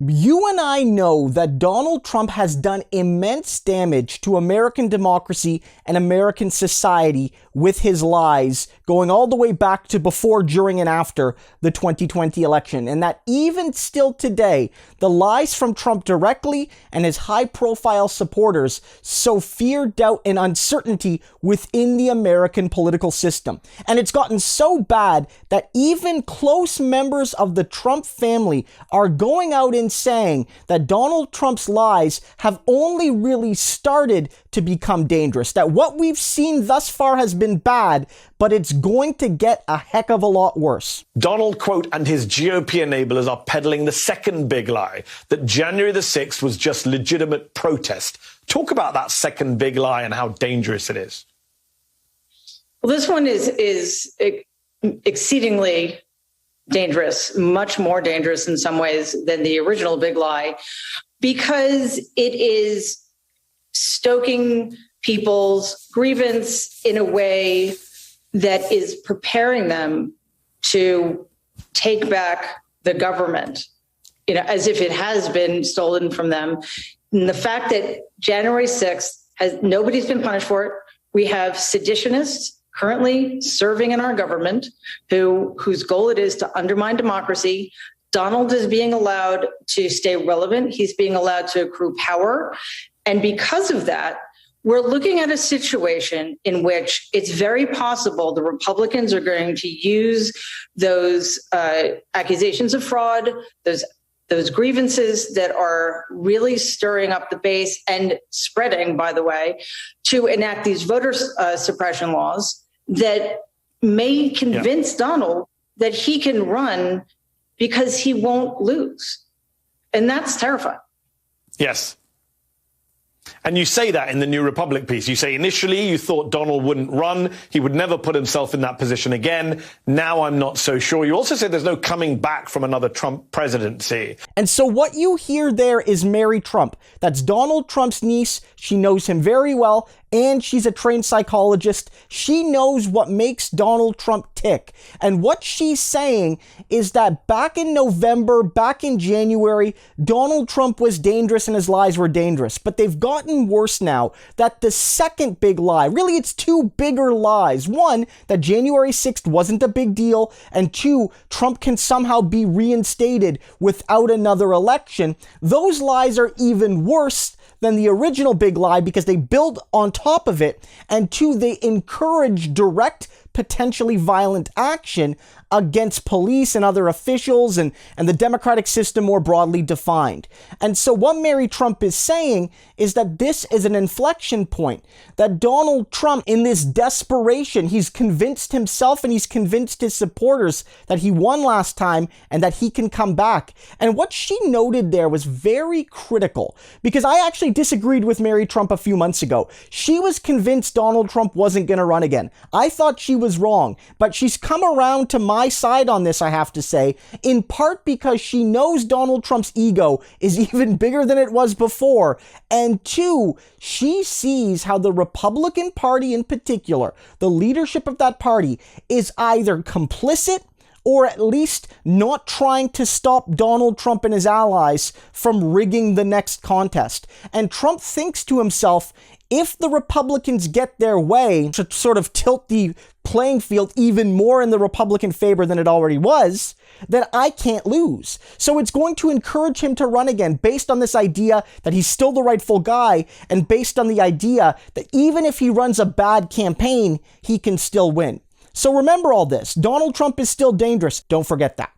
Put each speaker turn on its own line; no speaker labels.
You and I know that Donald Trump has done immense damage to American democracy and American society with his lies, going all the way back to before, during, and after the 2020 election. And that even still today, the lies from Trump directly and his high-profile supporters sow fear, doubt, and uncertainty within the American political system. And it's gotten so bad that even close members of the Trump family are going out and saying that Donald Trump's lies have only really started to become dangerous, that what we've seen thus far has been bad, but it's going to get a heck of a lot worse.
Donald, quote, and his GOP enablers are peddling the second big lie, that January the 6th was just legitimate protest. Talk about that second big lie and how dangerous it is.
Well, this one is exceedingly dangerous, much more dangerous in some ways than the original big lie, because it is stoking people's grievance in a way that is preparing them to take back the government, as if it has been stolen from them. And the fact that January 6th nobody's been punished for it. We have seditionists currently serving in our government whose goal it is to undermine democracy. Donald is being allowed to stay relevant. He's being allowed to accrue power. And because of that, we're looking at a situation in which it's very possible the Republicans are going to use those accusations of fraud, those grievances that are really stirring up the base and spreading, by the way, to enact these voter suppression laws that may convince Donald that he can run because he won't lose. And that's terrifying.
Yes. And you say that in the New Republic piece. You say initially you thought Donald wouldn't run. He would never put himself in that position again. Now I'm not so sure. You also say there's no coming back from another Trump presidency.
And so what you hear there is Mary Trump. That's Donald Trump's niece. She knows him very well, and she's a trained psychologist. She knows what makes Donald Trump tick. And what she's saying is that back in November, back in January, Donald Trump was dangerous and his lies were dangerous. But they've gotten worse now. That the second big lie, really it's two bigger lies. One, that January 6th wasn't a big deal. And two, Trump can somehow be reinstated without another election. Those lies are even worse than the original big lie because they build on top of it. And two, they encourage direct, potentially violent action against police and other officials and the democratic system more broadly defined. And so what Mary Trump is saying is that this is an inflection point, that Donald Trump, in this desperation, he's convinced himself and he's convinced his supporters that he won last time and that he can come back. And what she noted there was very critical, because I actually disagreed with Mary Trump a few months ago. She was convinced Donald Trump wasn't going to run again. I thought she was wrong, but she's come around to my side on this, I have to say, in part because she knows Donald Trump's ego is even bigger than it was before, and two, she sees how the Republican Party in particular, the leadership of that party, is either complicit or at least not trying to stop Donald Trump and his allies from rigging the next contest. And Trump thinks to himself, if the Republicans get their way to sort of tilt the playing field even more in the Republican favor than it already was, then I can't lose. So it's going to encourage him to run again based on this idea that he's still the rightful guy, and based on the idea that even if he runs a bad campaign, he can still win. So remember all this. Donald Trump is still dangerous. Don't forget that.